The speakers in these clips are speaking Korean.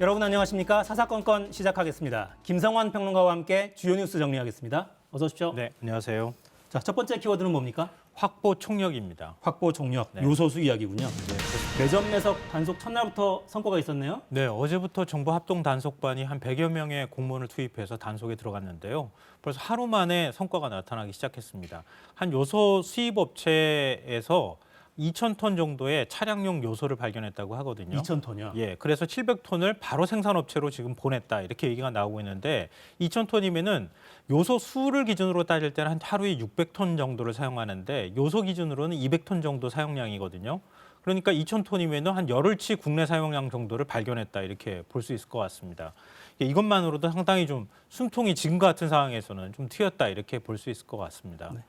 여러분 안녕하십니까? 사사건건 시작하겠습니다. 김성환 평론가와 함께 주요 뉴스 정리하겠습니다. 어서 오십시오. 네, 안녕하세요. 자, 첫 번째 키워드는 뭡니까? 확보 총력입니다. 확보 총력, 네. 요소수 이야기군요. 네, 매점 매석 단속 첫날부터 성과가 있었네요. 네, 어제부터 정부 합동 단속반이 한 100여 명의 공무원을 투입해서 단속에 들어갔는데요. 벌써 하루 만에 성과가 나타나기 시작했습니다. 한 요소 수입 업체에서 2,000톤 정도의 차량용 요소를 발견했다고 하거든요. 2,000톤이요. 예, 그래서 700톤을 바로 생산업체로 지금 보냈다 이렇게 얘기가 나오고 있는데 2,000톤이면은 요소 수를 기준으로 따질 때는 한 하루에 600톤 정도를 사용하는데 요소 기준으로는 200톤 정도 사용량이거든요. 그러니까 2,000톤이면은 한 열흘치 국내 사용량 정도를 발견했다 이렇게 볼 수 있을 것 같습니다. 이것만으로도 상당히 좀 숨통이 지금 같은 상황에서는 좀 트였다 이렇게 볼 수 있을 것 같습니다. 네.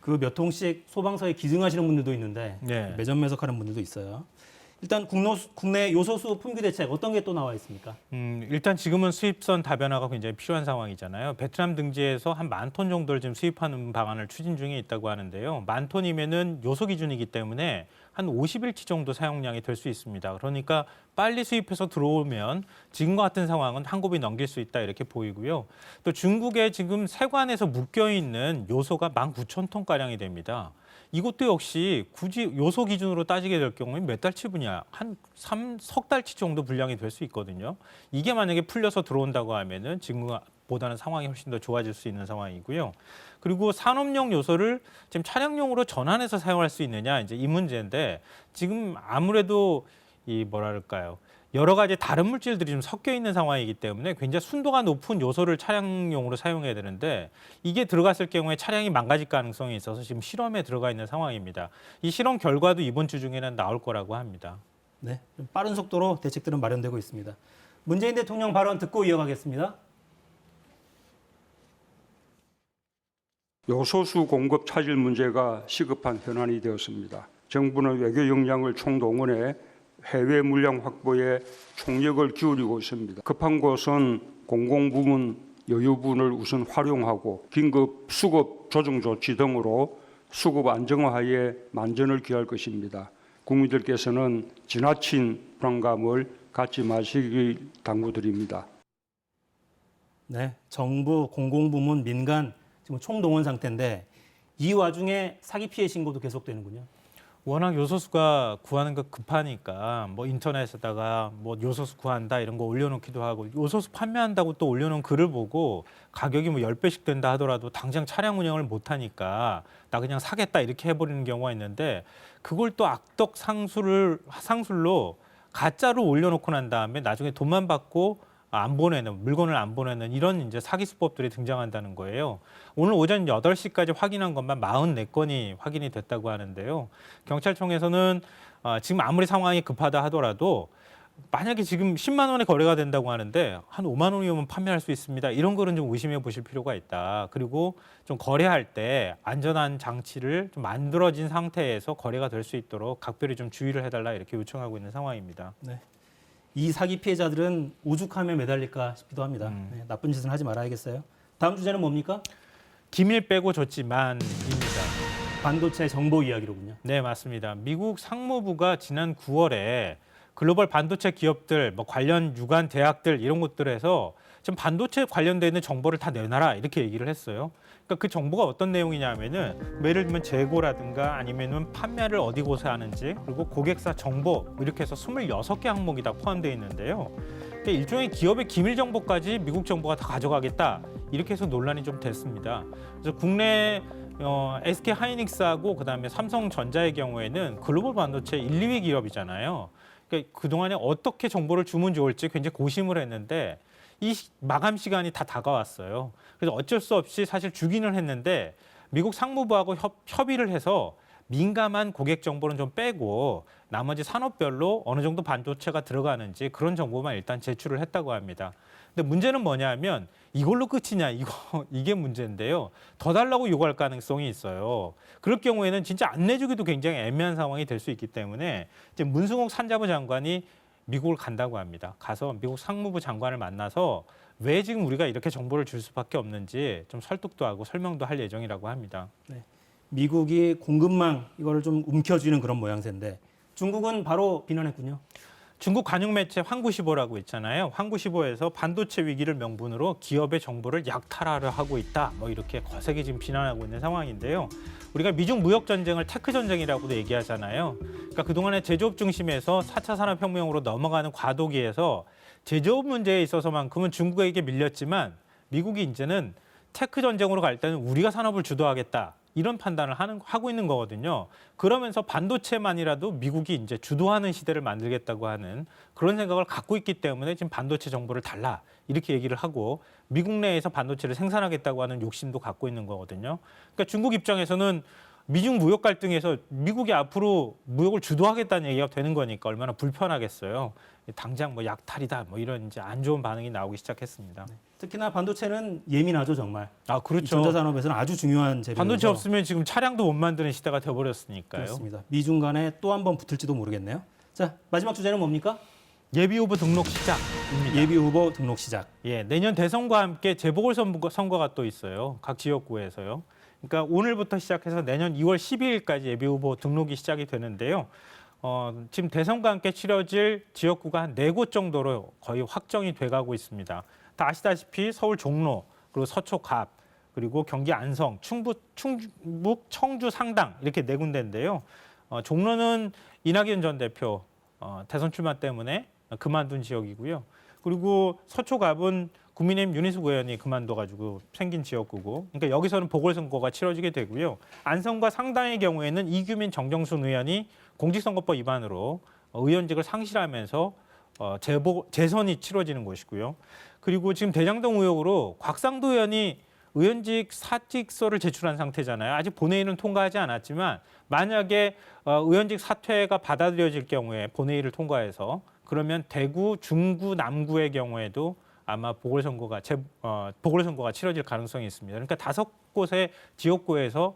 그 몇 통씩 소방서에 기증하시는 분들도 있는데 네. 매점 매석하는 분들도 있어요. 일단 국내 요소수 품귀 대책 어떤 게 또 나와 있습니까? 일단 지금은 수입선 다변화가 굉장히 필요한 상황이잖아요. 베트남 등지에서 한 10,000톤 정도를 지금 수입하는 방안을 추진 중에 있다고 하는데요. 10,000톤이면은 요소 기준이기 때문에 한 50일치 정도 사용량이 될 수 있습니다. 그러니까 빨리 수입해서 들어오면 지금과 같은 상황은 한 곱이 넘길 수 있다 이렇게 보이고요. 또 중국에 지금 세관에서 묶여 있는 요소가 19,000톤가량이 됩니다. 이것도 역시 굳이 요소 기준으로 따지게 될 경우에 몇 달치 분야, 한 석 달치 정도 분량이 될 수 있거든요. 이게 만약에 풀려서 들어온다고 하면은 지금보다는 상황이 훨씬 더 좋아질 수 있는 상황이고요. 그리고 산업용 요소를 지금 차량용으로 전환해서 사용할 수 있느냐 이제 이 문제인데 지금 아무래도 이 뭐랄까요? 여러 가지 다른 물질들이 좀 섞여 있는 상황이기 때문에 굉장히 순도가 높은 요소를 차량용으로 사용해야 되는데 이게 들어갔을 경우에 차량이 망가질 가능성이 있어서 지금 실험에 들어가 있는 상황입니다. 이 실험 결과도 이번 주 중에는 나올 거라고 합니다. 네, 좀 빠른 속도로 대책들은 마련되고 있습니다. 문재인 대통령 발언 듣고 이어가겠습니다. 요소수 공급 차질 문제가 시급한 현안이 되었습니다. 정부는 외교 역량을 총동원해 해외 물량 확보에 총력을 기울이고 있습니다. 급한 곳은 공공부문 여유분을 우선 활용하고 긴급 수급 조정 조치 등으로 수급 안정화에 만전을 기할 것입니다. 국민들께서는 지나친 불안감을 갖지 마시길 당부드립니다. 네, 정부, 공공부문, 민간 지금 총동원 상태인데 이 와중에 사기 피해 신고도 계속되는군요. 워낙 요소수가 구하는 거 급하니까 뭐 인터넷에다가 뭐 요소수 구한다 이런 거 올려놓기도 하고 요소수 판매한다고 또 올려놓은 글을 보고 가격이 뭐 10배씩 된다 하더라도 당장 차량 운영을 못하니까 나 그냥 사겠다 이렇게 해버리는 경우가 있는데 그걸 또 악덕 상술로 가짜로 올려놓고 난 다음에 나중에 돈만 받고 안 보내는 물건을 안 보내는 이런 이제 사기 수법들이 등장한다는 거예요. 오늘 오전 8시까지 확인한 것만 44건이 확인이 됐다고 하는데요. 경찰청에서는 지금 아무리 상황이 급하다 하더라도 만약에 지금 10만 원에 거래가 된다고 하는데 한 5만 원이면 판매할 수 있습니다. 이런 거는 좀 의심해 보실 필요가 있다. 그리고 좀 거래할 때 안전한 장치를 좀 만들어진 상태에서 거래가 될 수 있도록 각별히 좀 주의를 해달라 이렇게 요청하고 있는 상황입니다. 네. 이 사기 피해자들은 오죽하면 매달릴까 싶기도 합니다. 네, 나쁜 짓은 하지 말아야겠어요. 다음 주제는 뭡니까? 기밀 빼고 줬지만입니다. 반도체 정보 이야기로군요. 네, 맞습니다. 미국 상무부가 지난 9월에 글로벌 반도체 기업들, 뭐 관련 유관 대학들 이런 곳들에서 지금 반도체 관련돼 있는 정보를 다 내놔라 이렇게 얘기를 했어요. 그러니까 그 정보가 어떤 내용이냐면은 예를 들면 재고라든가 아니면은 판매를 어디 곳에 하는지 그리고 고객사 정보 이렇게 해서 26개 항목이 다 포함되어 있는데요. 그러니까 일종의 기업의 기밀 정보까지 미국 정부가 다 가져가겠다 이렇게 해서 논란이 좀 됐습니다. 그래서 국내 SK 하이닉스하고 그다음에 삼성전자의 경우에는 글로벌 반도체 1, 2위 기업이잖아요. 그러니까 그동안에 어떻게 정보를 주면 좋을지 굉장히 고심을 했는데 이 마감 시간이 다 다가왔어요. 그래서 어쩔 수 없이 사실 주기는 했는데 미국 상무부하고 협의를 해서 민감한 고객 정보는 좀 빼고 나머지 산업별로 어느 정도 반도체가 들어가는지 그런 정보만 일단 제출을 했다고 합니다. 근데 문제는 뭐냐면 이걸로 끝이냐 이게 문제인데요. 더 달라고 요구할 가능성이 있어요. 그럴 경우에는 진짜 안 내주기도 굉장히 애매한 상황이 될 수 있기 때문에 이제 문승욱 산자부 장관이 미국을 간다고 합니다. 가서 미국 상무부 장관을 만나서 왜 지금 우리가 이렇게 정보를 줄 수밖에 없는지 좀 설득도 하고 설명도 할 예정이라고 합니다. 네. 미국이 공급망 이거를 좀 움켜쥐는 그런 모양새인데 중국은 바로 비난했군요. 중국 관영 매체 황구시보라고 있잖아요. 황구시보에서 반도체 위기를 명분으로 기업의 정보를 약탈하려 하고 있다. 뭐 이렇게 거세게 지금 비난하고 있는 상황인데요. 우리가 미중 무역 전쟁을 테크 전쟁이라고도 얘기하잖아요. 그러니까 그동안에 제조업 중심에서 4차 산업혁명으로 넘어가는 과도기에서 제조업 문제에 있어서만큼은 중국에게 밀렸지만 미국이 이제는 테크 전쟁으로 갈 때는 우리가 산업을 주도하겠다. 이런 판단을 하고 있는 거거든요. 그러면서 반도체만이라도 미국이 이제 주도하는 시대를 만들겠다고 하는 그런 생각을 갖고 있기 때문에 지금 반도체 정보를 달라 이렇게 얘기를 하고 미국 내에서 반도체를 생산하겠다고 하는 욕심도 갖고 있는 거거든요. 그러니까 중국 입장에서는 미중 무역 갈등에서 미국이 앞으로 무역을 주도하겠다는 얘기가 되는 거니까 얼마나 불편하겠어요. 당장 뭐 약탈이다 뭐 이런 이제 안 좋은 반응이 나오기 시작했습니다. 특히나 반도체는 예민하죠, 정말. 아, 이 그렇죠. 전자산업에서는 아주 중요한 재료여서. 반도체 없으면 지금 차량도 못 만드는 시대가 돼버렸으니까요. 그렇습니다. 미중 간에 또 한 번 붙을지도 모르겠네요. 자, 마지막 주제는 뭡니까? 예비 후보 등록 시작입니다. 예비 후보 등록 시작. 예, 내년 대선과 함께 재보궐선거가 또 있어요. 각 지역구에서요. 그러니까 오늘부터 시작해서 내년 2월 12일까지 예비 후보 등록이 시작이 되는데요. 지금 대선과 함께 치러질 지역구가 한 4곳 정도로 거의 확정이 돼가고 있습니다. 다 아시다시피 서울 종로, 그리고 서초 갑, 그리고 경기 안성, 충북 청주 상당 이렇게 4군데인데요. 종로는 이낙연 전 대표 대선 출마 때문에 그만둔 지역이고요. 그리고 서초 갑은 국민의힘 윤희숙 의원이 그만둬가지고 생긴 지역구고, 그러니까 여기서는 보궐선거가 치러지게 되고요. 안성과 상당의 경우에는 이규민 정정순 의원이 공직선거법 위반으로 의원직을 상실하면서 재선이 치러지는 곳이고요. 그리고 지금 대장동 의혹으로 곽상도 의원이 의원직 사직서를 제출한 상태잖아요. 아직 본회의는 통과하지 않았지만 만약에 의원직 사퇴가 받아들여질 경우에 본회의를 통과해서 그러면 대구, 중구, 남구의 경우에도 아마 보궐선거가 치러질 가능성이 있습니다. 그러니까 5곳의 지역구에서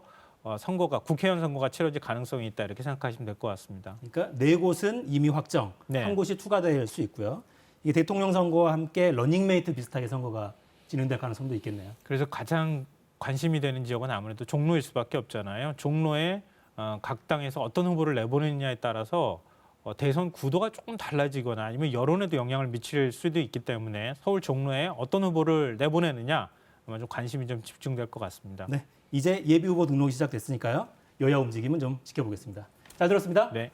국회의원 선거가 치러질 가능성이 있다 이렇게 생각하시면 될 것 같습니다. 그러니까 4곳은 이미 확정, 네. 한 곳이 추가될 수 있고요. 이게 대통령 선거와 함께 러닝메이트 비슷하게 선거가 진행될 가능성도 있겠네요. 그래서 가장 관심이 되는 지역은 아무래도 종로일 수밖에 없잖아요. 종로에 각 당에서 어떤 후보를 내보내느냐에 따라서 대선 구도가 조금 달라지거나 아니면 여론에도 영향을 미칠 수도 있기 때문에 서울 종로에 어떤 후보를 내보내느냐 아마 좀 관심이 좀 집중될 것 같습니다. 네, 이제 예비 후보 등록이 시작됐으니까요. 여야 움직임은 좀 지켜보겠습니다. 잘 들었습니다. 네.